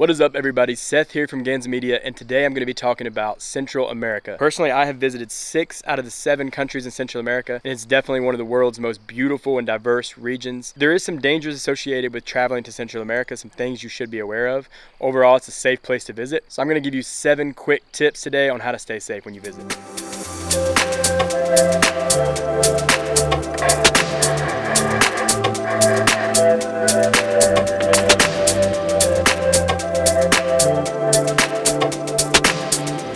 What is up, everybody? Seth here from Ganza Media, and today I'm going to be talking about Central America. Personally, I have visited 6 out of the 7 countries in Central America, and it's definitely one of the world's most beautiful and diverse regions. There is some dangers associated with traveling to Central America, some things you should be aware of. Overall, it's a safe place to visit. So I'm going to give you 7 quick tips today on how to stay safe when you visit.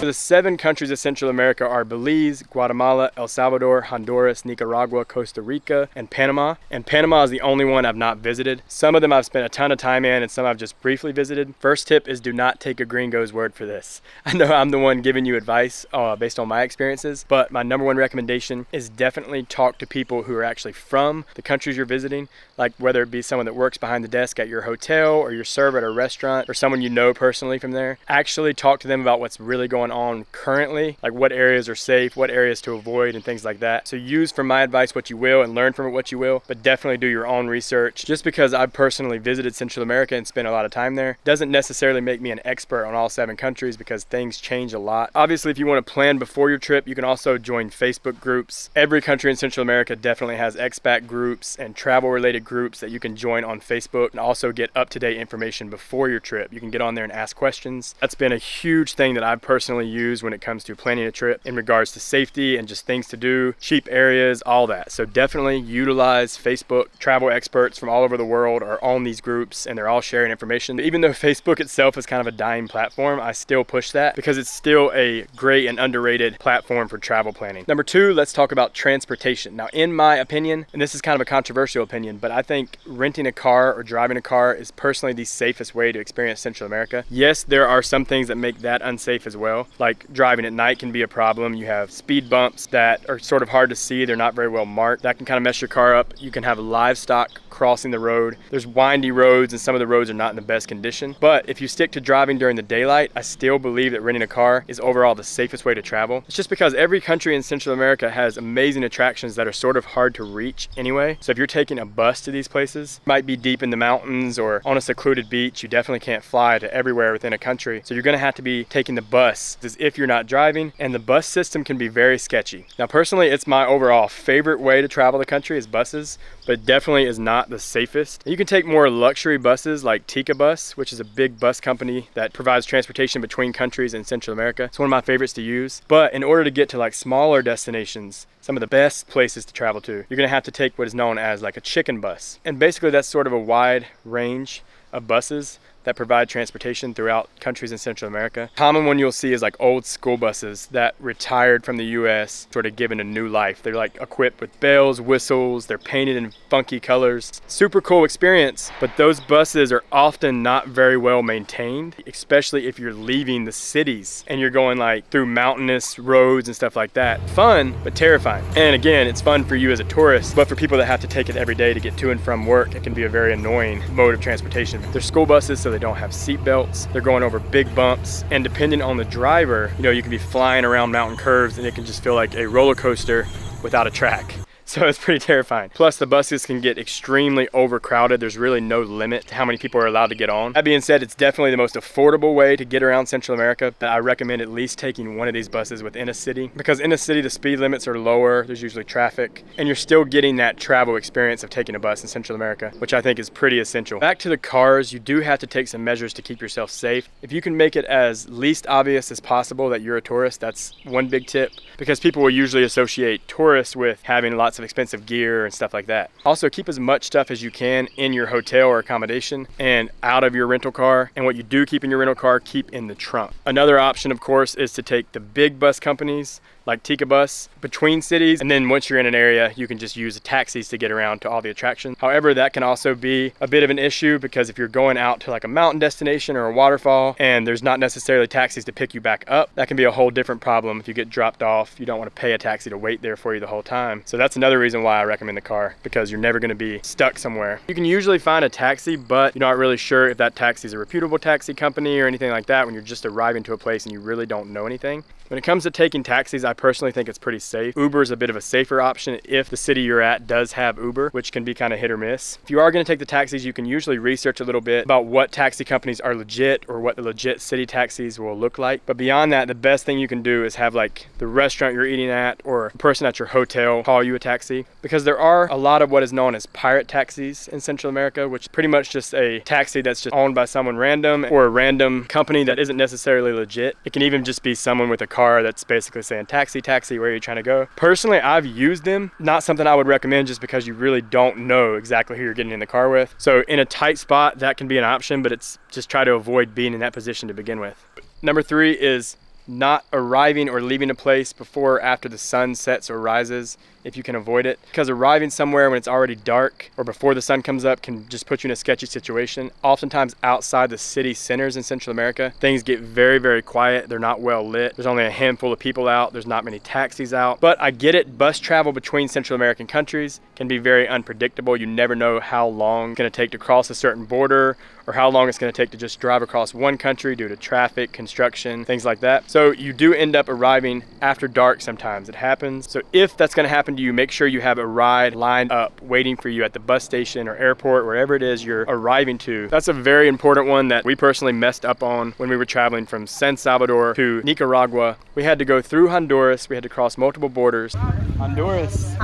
The 7 countries of Central America are Belize, Guatemala, El Salvador, Honduras, Nicaragua, Costa Rica, and Panama. And Panama is the only one I've not visited. Some of them I've spent a ton of time in and some I've just briefly visited. First tip is do not take a gringo's word for this. I know I'm the one giving you advice based on my experiences, but my #1 recommendation is definitely talk to people who are actually from the countries you're visiting, like whether it be someone that works behind the desk at your hotel or your server at a restaurant or someone you know personally from there. Actually talk to them about what's really going on currently, like what areas are safe, what areas to avoid, and things like that. So use from my advice what you will and learn from it what you will, but definitely do your own research. Just because I've personally visited Central America and spent a lot of time there doesn't necessarily make me an expert on all 7 countries, because things change a lot. Obviously, if you want to plan before your trip, you can also join Facebook groups. Every country in Central America definitely has expat groups and travel related groups that you can join on Facebook and also get up-to-date information before your trip. You can get on there and ask questions. That's been a huge thing that I've personally used when it comes to planning a trip in regards to safety and just things to do, cheap areas, all that. So definitely utilize Facebook. Travel experts from all over the world are on these groups and they're all sharing information. Even though Facebook itself is kind of a dying platform, I still push that because it's still a great and underrated platform for travel planning. #2, let's talk about transportation. Now, in my opinion, and this is kind of a controversial opinion, but I think renting a car or driving a car is personally the safest way to experience Central America. Yes, there are some things that make that unsafe as well, like driving at night can be a problem. You have speed bumps that are sort of hard to see. They're not very well marked. That can kind of mess your car up. You can have livestock crossing the road. There's windy roads and some of the roads are not in the best condition. But if you stick to driving during the daylight, I still believe that renting a car is overall the safest way to travel. It's just because every country in Central America has amazing attractions that are sort of hard to reach anyway. So if you're taking a bus to these places, it might be deep in the mountains or on a secluded beach. You definitely can't fly to everywhere within a country. So you're gonna have to be taking the bus as if you're not driving, and the bus system can be very sketchy. Now personally, it's my overall favorite way to travel the country is buses, but it definitely is not the safest. You can take more luxury buses like Tika Bus, which is a big bus company that provides transportation between countries in Central America. It's one of my favorites to use. But in order to get to like smaller destinations, some of the best places to travel to, you're gonna have to take what is known as like a chicken bus. And basically that's sort of a wide range of buses that provide transportation throughout countries in Central America. Common one you'll see is like old school buses that retired from the US, sort of given a new life. They're like equipped with bells, whistles, they're painted in funky colors. Super cool experience, but those buses are often not very well maintained, especially if you're leaving the cities and you're going like through mountainous roads and stuff like that. Fun, but terrifying. And again, it's fun for you as a tourist, but for people that have to take it every day to get to and from work, it can be a very annoying mode of transportation. They're school buses, so they don't have seat belts. They're going over big bumps, and depending on the driver, you can be flying around mountain curves and it can just feel like a roller coaster without a track. So it's pretty terrifying. Plus the buses can get extremely overcrowded. There's really no limit to how many people are allowed to get on. That being said, it's definitely the most affordable way to get around Central America. I recommend at least taking one of these buses within a city, because in a city the speed limits are lower, there's usually traffic, and you're still getting that travel experience of taking a bus in Central America, which I think is pretty essential. Back to the cars, you do have to take some measures to keep yourself safe. If you can make it as least obvious as possible that you're a tourist, that's one big tip, because people will usually associate tourists with having lots of expensive gear and stuff like that. Also, keep as much stuff as you can in your hotel or accommodation and out of your rental car. And what you do keep in your rental car, keep in the trunk. Another option, of course, is to take the big bus companies like Tika Bus between cities, and then once you're in an area, you can just use taxis to get around to all the attractions. However, that can also be a bit of an issue, because if you're going out to like a mountain destination or a waterfall and there's not necessarily taxis to pick you back up, that can be a whole different problem. If you get dropped off, you don't want to pay a taxi to wait there for you the whole time. So that's another reason why I recommend the car, because you're never going to be stuck somewhere. You can usually find a taxi, but you're not really sure if that taxi is a reputable taxi company or anything like that when you're just arriving to a place and you really don't know anything. When it comes to taking taxis, I personally think it's pretty safe. Uber is a bit of a safer option if the city you're at does have Uber, which can be kind of hit or miss. If you are going to take the taxis, you can usually research a little bit about what taxi companies are legit or what the legit city taxis will look like. But beyond that, the best thing you can do is have like the restaurant you're eating at or a person at your hotel call you a taxi, because there are a lot of what is known as pirate taxis in Central America, which is pretty much just a taxi that's just owned by someone random or a random company that isn't necessarily legit. It can even just be someone with a car that's basically saying, taxi, taxi, where are you trying to go? Personally, I've used them. Not something I would recommend just because you really don't know exactly who you're getting in the car with. So in a tight spot, that can be an option, but it's just try to avoid being in that position to begin with. Number 3 is not arriving or leaving a place before or after the sun sets or rises if you can avoid it, because arriving somewhere when it's already dark or before the sun comes up can just put you in a sketchy situation. Oftentimes outside the city centers in Central America, things get very, very quiet. They're not well lit. There's only a handful of people out. There's not many taxis out. But I get it, bus travel between Central American countries can be very unpredictable. You never know how long it's going to take to cross a certain border or how long it's going to take to just drive across one country due to traffic, construction, things like that. So you do end up arriving after dark sometimes. It happens. So if that's going to happen to you, make sure you have a ride lined up waiting for you at the bus station or airport, wherever it is you're arriving to. That's a very important one that we personally messed up on when we were traveling from San Salvador to Nicaragua. We had to go through Honduras. We had to cross multiple borders. Honduras.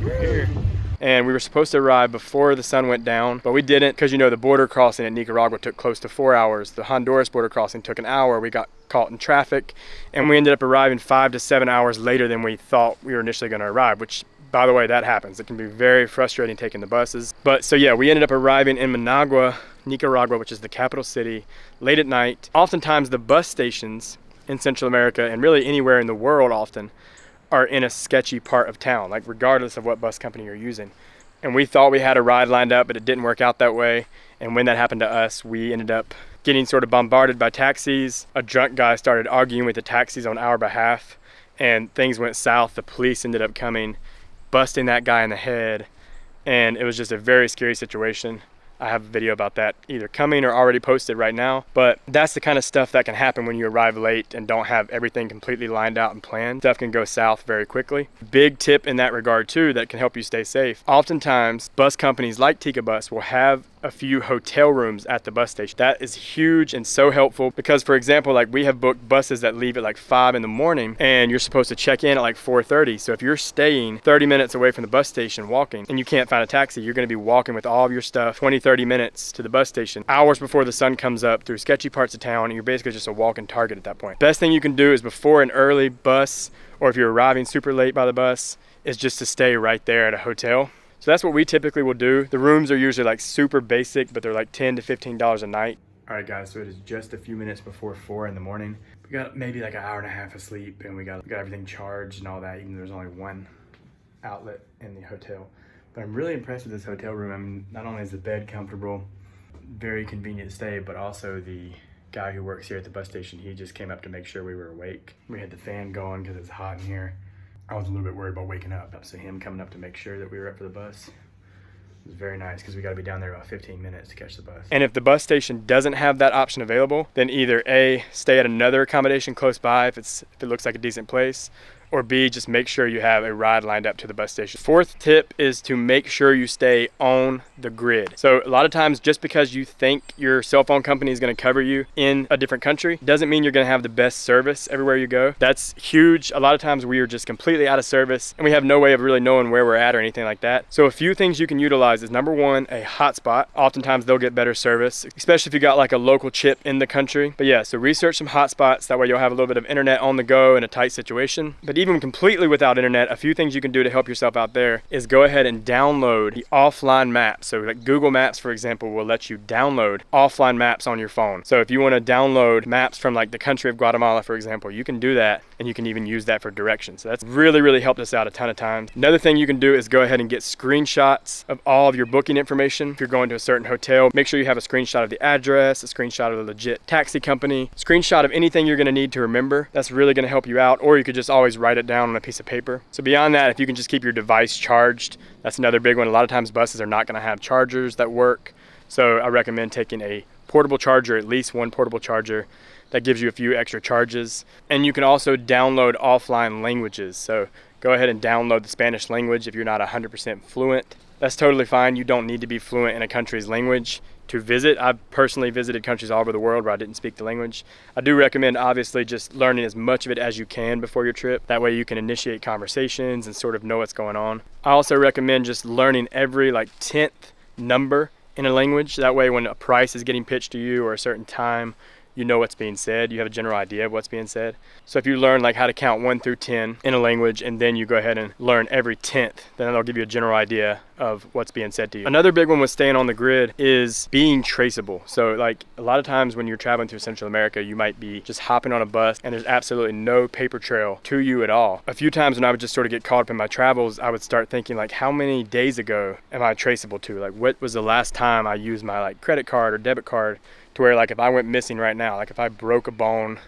We're here. And we were supposed to arrive before the sun went down, but we didn't, because you know the border crossing at Nicaragua took close to 4 hours. The Honduras border crossing took an hour. We got caught in traffic, and we ended up arriving 5 to 7 hours later than we thought we were initially going to arrive, which, by the way, that happens. It can be very frustrating taking the buses. But so yeah, we ended up arriving in Managua, Nicaragua, which is the capital city, late at night. Oftentimes the bus stations in Central America, and really anywhere in the world often, are in a sketchy part of town, like regardless of what bus company you're using. And we thought we had a ride lined up, but it didn't work out that way. And when that happened to us, we ended up getting sort of bombarded by taxis. A drunk guy started arguing with the taxis on our behalf, and things went south. The police ended up coming, busting that guy in the head, and it was just a very scary situation. I have a video about that either coming or already posted right now, but that's the kind of stuff that can happen when you arrive late and don't have everything completely lined out and planned. Stuff can go south very quickly. Big tip in that regard too that can help you stay safe. Oftentimes bus companies like Tika Bus will have a few hotel rooms at the bus station. That is huge and so helpful because, for example, like we have booked buses that leave at like 5 in the morning and you're supposed to check in at like 4:30. So if you're staying 30 minutes away from the bus station walking and you can't find a taxi, you're going to be walking with all of your stuff 20-30 minutes to the bus station, hours before the sun comes up through sketchy parts of town, and you're basically just a walking target at that point. Best thing you can do is before an early bus, or if you're arriving super late by the bus, is just to stay right there at a hotel. So that's what we typically will do. The rooms are usually like super basic, but they're like $10 to $15 a night. All right guys, so it is just a few minutes before 4 in the morning. We got maybe like an hour and a half of sleep, and we got everything charged and all that, even though there's only one outlet in the hotel. But I'm really impressed with this hotel room. I mean, not only is the bed comfortable, very convenient to stay, but also the guy who works here at the bus station, he just came up to make sure we were awake. We had the fan going because it's hot in here. I was a little bit worried about waking up, so him coming up to make sure that we were up for the bus was very nice, because we got to be down there about 15 minutes to catch the bus. And if the bus station doesn't have that option available, then either A, stay at another accommodation close by if it looks like a decent place, or B, just make sure you have a ride lined up to the bus station. Fourth tip is to make sure you stay on the grid. So a lot of times, just because you think your cell phone company is going to cover you in a different country doesn't mean you're going to have the best service everywhere you go. That's huge. A lot of times we are just completely out of service and we have no way of really knowing where we're at or anything like that. So a few things you can utilize is, number one, a hotspot. Oftentimes they'll get better service, especially if you got like a local chip in the country. But yeah, so research some hotspots. That way you'll have a little bit of internet on the go in a tight situation. But even completely without internet, a few things you can do to help yourself out there is go ahead and download the offline maps. So like Google Maps, for example, will let you download offline maps on your phone. So if you want to download maps from like the country of Guatemala, for example, you can do that, and you can even use that for directions. So that's really helped us out a ton of times. Another thing you can do is go ahead and get screenshots of all of your booking information. If you're going to a certain hotel, make sure you have a screenshot of the address, a screenshot of the legit taxi company, screenshot of anything you're going to need to remember. That's really going to help you out. Or you could just always write it down on a piece of paper. So beyond that, if you can just keep your device charged, that's another big one. A lot of times buses are not going to have chargers that work. So I recommend taking a portable charger, at least one portable charger, that gives you a few extra charges. And you can also download offline languages. So go ahead and download the Spanish language if you're not 100% fluent. That's totally fine. You don't need to be fluent in a country's language to visit. I've personally visited countries all over the world where I didn't speak the language. I do recommend obviously just learning as much of it as you can before your trip. That way you can initiate conversations and sort of know what's going on. I also recommend just learning every 10th number in a language. That way when a price is getting pitched to you or a certain time, you know what's being said. You have a general idea of what's being said. So if you learn how to count 1 through 10 in a language, and then you go ahead and learn every 10th, then that'll give you a general idea of what's being said to you. Another big one with staying on the grid is being traceable. So a lot of times when you're traveling through Central America, you might be just hopping on a bus and there's absolutely no paper trail to you at all. A few times when I would just sort of get caught up in my travels, I would start thinking how many days ago am I traceable to? What was the last time I used my credit card or debit card, to where if I went missing right now, if I broke a bone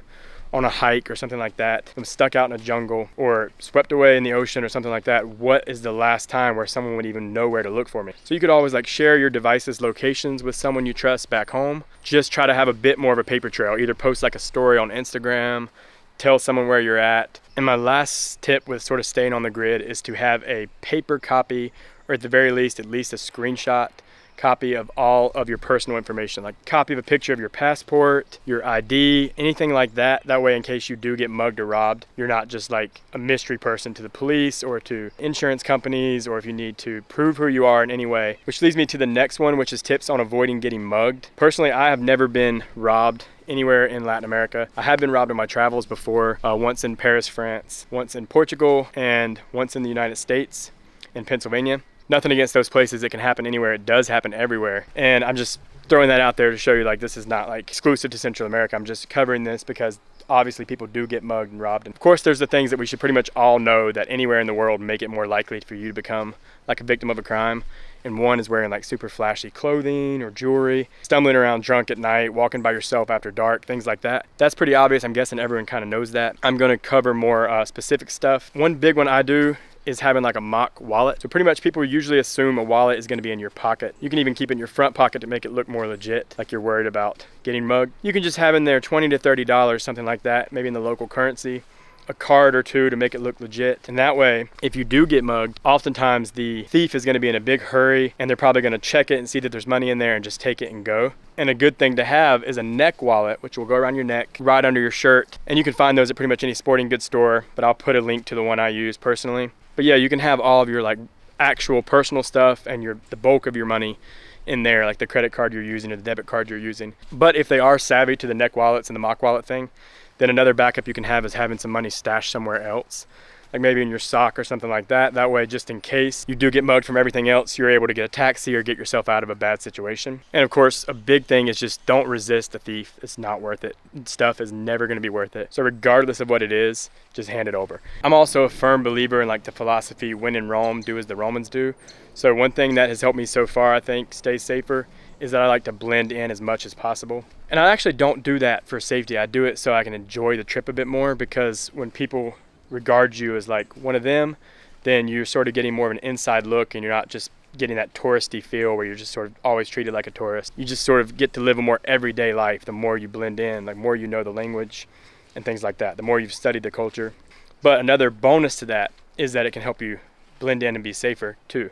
on a hike or something like that, I'm stuck out in a jungle or swept away in the ocean or something like that, what is the last time where someone would even know where to look for me? So you could always share your device's locations with someone you trust back home. Just try to have a bit more of a paper trail. Either post a story on Instagram, tell someone where you're at. And my last tip with sort of staying on the grid is to have a paper copy, or at the very least, at least a screenshot copy of all of your personal information, copy of a picture of your passport, your ID, anything like that. That way, in case you do get mugged or robbed, you're not just a mystery person to the police or to insurance companies, or if you need to prove who you are in any way. Which leads me to the next one, which is tips on avoiding getting mugged. Personally, I have never been robbed anywhere in Latin America. I have been robbed in my travels before, once in Paris, France, once in Portugal, and once in the United States, in Pennsylvania. Nothing against those places. It can happen anywhere. It does happen everywhere. And I'm just throwing that out there to show you this is not exclusive to Central America. I'm just covering this because obviously people do get mugged and robbed. And of course, there's the things that we should pretty much all know that anywhere in the world make it more likely for you to become a victim of a crime. And one is wearing super flashy clothing or jewelry, stumbling around drunk at night, walking by yourself after dark, things like that. That's pretty obvious. I'm guessing everyone kind of knows that. I'm going to cover more specific stuff. One big one I do is having a mock wallet. So pretty much people usually assume a wallet is going to be in your pocket. You can even keep it in your front pocket to make it look more legit, like you're worried about getting mugged. You can just have in there $20 to $30, something like that, maybe in the local currency, a card or two to make it look legit. And that way, if you do get mugged, oftentimes the thief is going to be in a big hurry and they're probably going to check it and see that there's money in there and just take it and go. And a good thing to have is a neck wallet, which will go around your neck, right under your shirt. And you can find those at pretty much any sporting goods store, but I'll put a link to the one I use personally. But yeah, you can have all of your actual personal stuff and the bulk of your money in there, the credit card you're using or the debit card you're using. But if they are savvy to the neck wallets and the mock wallet thing, then another backup you can have is having some money stashed somewhere else, maybe in your sock or something like that. That way, just in case you do get mugged from everything else, you're able to get a taxi or get yourself out of a bad situation. And of course, a big thing is just don't resist the thief. It's not worth it. Stuff is never going to be worth it. So regardless of what it is, just hand it over. I'm also a firm believer in the philosophy, when in Rome, do as the Romans do. So one thing that has helped me so far, I think, stay safer, is that I like to blend in as much as possible. And I actually don't do that for safety. I do it so I can enjoy the trip a bit more, because when people regard you as one of them, then you're sort of getting more of an inside look and you're not just getting that touristy feel where you're just sort of always treated like a tourist. You just sort of get to live a more everyday life the more you blend in, more you know the language and things like that, the more you've studied the culture. But another bonus to that is that it can help you blend in and be safer too.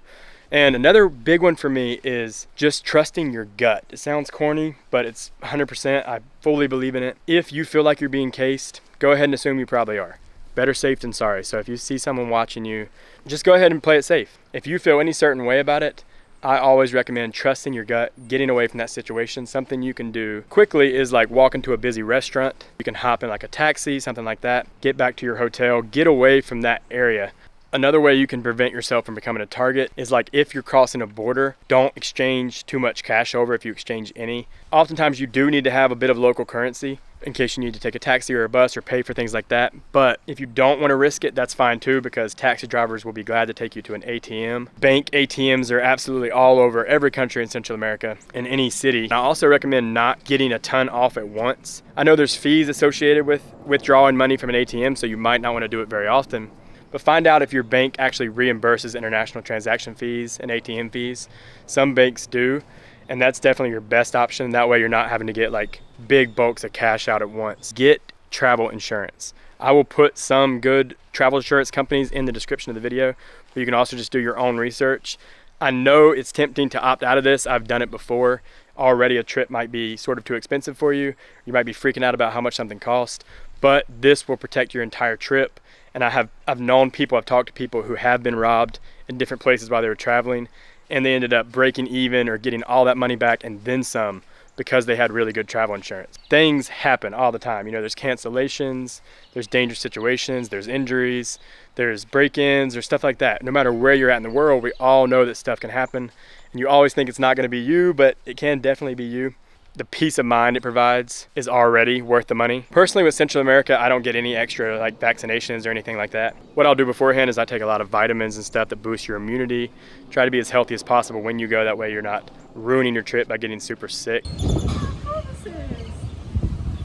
And another big one for me is just trusting your gut. It sounds corny, but it's 100%. I fully believe in it. If you feel like you're being cased, go ahead and assume you probably are. Better safe than sorry. So if you see someone watching you, just go ahead and play it safe. If you feel any certain way about it, I always recommend trusting your gut, getting away from that situation. Something you can do quickly is walk into a busy restaurant. You can hop in a taxi, something like that. Get back to your hotel, get away from that area. Another way you can prevent yourself from becoming a target is if you're crossing a border, don't exchange too much cash over if you exchange any. Oftentimes you do need to have a bit of local currency in case you need to take a taxi or a bus or pay for things like that. But if you don't want to risk it, that's fine too, because taxi drivers will be glad to take you to an ATM. Bank ATMs are absolutely all over every country in Central America, in any city. I also recommend not getting a ton off at once. I know there's fees associated with withdrawing money from an ATM, so you might not want to do it very often. But find out if your bank actually reimburses international transaction fees and ATM fees. Some banks do. And that's definitely your best option. That way you're not having to get like big bulks of cash out at once. Get travel insurance. I will put some good travel insurance companies in the description of the video, but you can also just do your own research. I know it's tempting to opt out of this. I've done it before. Already a trip might be sort of too expensive for you. You might be freaking out about how much something costs, but this will protect your entire trip. And I've known people, I've talked to people who have been robbed in different places while they were traveling, and they ended up breaking even or getting all that money back and then some, because they had really good travel insurance. Things happen all the time. You know, there's cancellations, there's dangerous situations, there's injuries, there's break-ins, there's stuff like that. No matter where you're at in the world, we all know that stuff can happen. And you always think it's not gonna be you, but it can definitely be you. The peace of mind it provides is already worth the money. Personally, with Central America, I don't get any extra like vaccinations or anything like that. What I'll do beforehand is I take a lot of vitamins and stuff that boost your immunity. Try to be as healthy as possible when you go. That way you're not ruining your trip by getting super sick.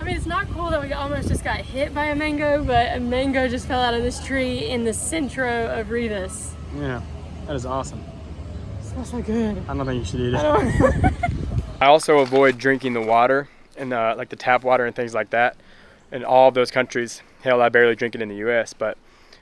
I mean, it's not cool that we almost just got hit by a mango, but a mango just fell out of this tree in the centro of Rivas. Yeah, that is awesome. It smells so good. I don't think you should eat it. I also avoid drinking the water and like the tap water and things like that in all of those countries. Hell, I barely drink it in the US, but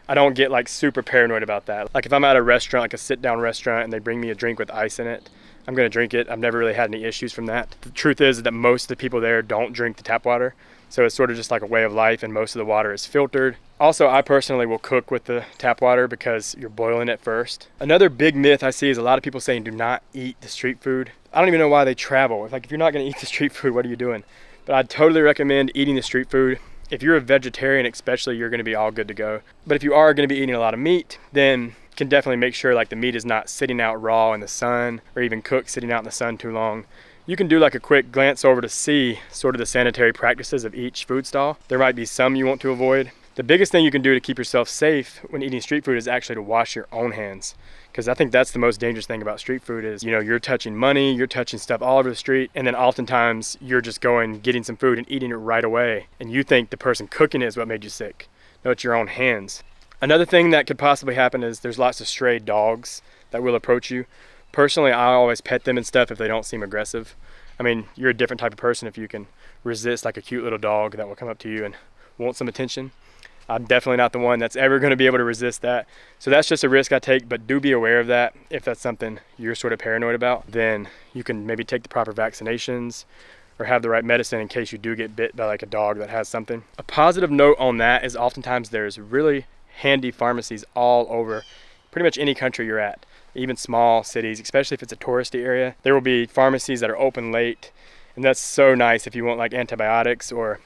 I don't get like super paranoid about that. Like if I'm at a restaurant, like a sit down restaurant, and they bring me a drink with ice in it, I'm gonna drink it. I've never really had any issues from that. The truth is that most of the people there don't drink the tap water. So it's sort of just like a way of life, and most of the water is filtered. Also, I personally will cook with the tap water because you're boiling it first. Another big myth I see is a lot of people saying do not eat the street food. I don't even know why they travel. If you're not gonna eat the street food, what are you doing? But I'd totally recommend eating the street food. If you're a vegetarian especially, you're gonna be all good to go. But if you are gonna be eating a lot of meat, then you can definitely make sure like the meat is not sitting out raw in the sun or even cooked sitting out in the sun too long. You can do like a quick glance over to see sort of the sanitary practices of each food stall. There might be some you want to avoid. The biggest thing you can do to keep yourself safe when eating street food is actually to wash your own hands. Because I think that's the most dangerous thing about street food is, you know, you're touching money, you're touching stuff all over the street, and then oftentimes you're just getting some food and eating it right away. And you think the person cooking it is what made you sick. No, it's your own hands. Another thing that could possibly happen is there's lots of stray dogs that will approach you. Personally, I always pet them and stuff if they don't seem aggressive. I mean, you're a different type of person if you can resist like a cute little dog that will come up to you and want some attention. I'm definitely not the one that's ever going to be able to resist that. So that's just a risk I take, but do be aware of that. If that's something you're sort of paranoid about, then you can maybe take the proper vaccinations or have the right medicine in case you do get bit by like a dog that has something. A positive note on that is oftentimes there's really handy pharmacies all over pretty much any country you're at. Even small cities, especially if it's a touristy area, there will be pharmacies that are open late, and that's so nice if you want like antibiotics or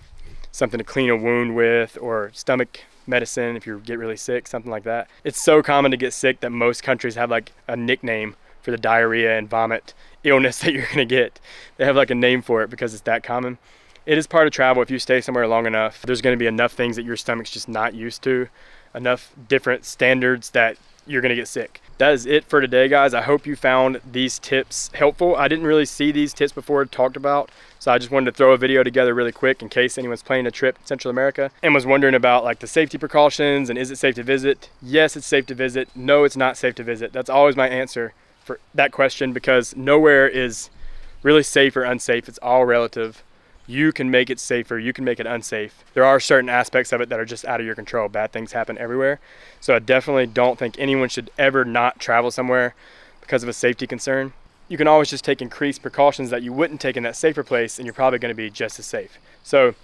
something to clean a wound with, or stomach medicine if you get really sick, something like that. It's so common to get sick that most countries have like a nickname for the diarrhea and vomit illness that you're gonna get. They have like a name for it because it's that common. It is part of travel. If you stay somewhere long enough, there's gonna be enough things that your stomach's just not used to, enough different standards that you're gonna get sick. That is it for today, guys. I hope you found these tips helpful. I didn't really see these tips before talked about, so I just wanted to throw a video together really quick in case anyone's planning a trip to Central America and was wondering about like the safety precautions and is it safe to visit? Yes, it's safe to visit. No, it's not safe to visit. That's always my answer for that question, because nowhere is really safe or unsafe. It's all relative. You can make it safer, you can make it unsafe. There are certain aspects of it that are just out of your control. Bad things happen everywhere. So I definitely don't think anyone should ever not travel somewhere because of a safety concern. You can always just take increased precautions that you wouldn't take in that safer place, and you're probably gonna be just as safe. So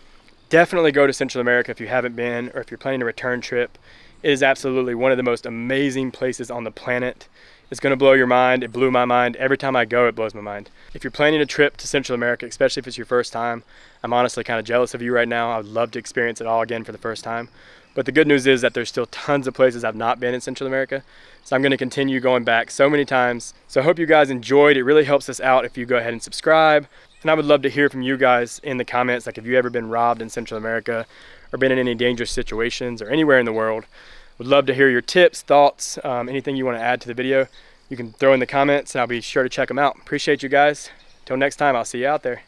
definitely go to Central America if you haven't been, or if you're planning a return trip. It is absolutely one of the most amazing places on the planet. It's gonna blow your mind. It blew my mind. Every time I go, it blows my mind. If you're planning a trip to Central America, especially if it's your first time, I'm honestly kind of jealous of you right now. I would love to experience it all again for the first time. But the good news is that there's still tons of places I've not been in Central America. So I'm gonna continue going back so many times. So I hope you guys enjoyed. It really helps us out if you go ahead and subscribe. And I would love to hear from you guys in the comments. Like, have you ever been robbed in Central America or been in any dangerous situations or anywhere in the world? Would love to hear your tips, thoughts, anything you want to add to the video. You can throw in the comments and I'll be sure to check them out. Appreciate you guys. Till next time, I'll see you out there.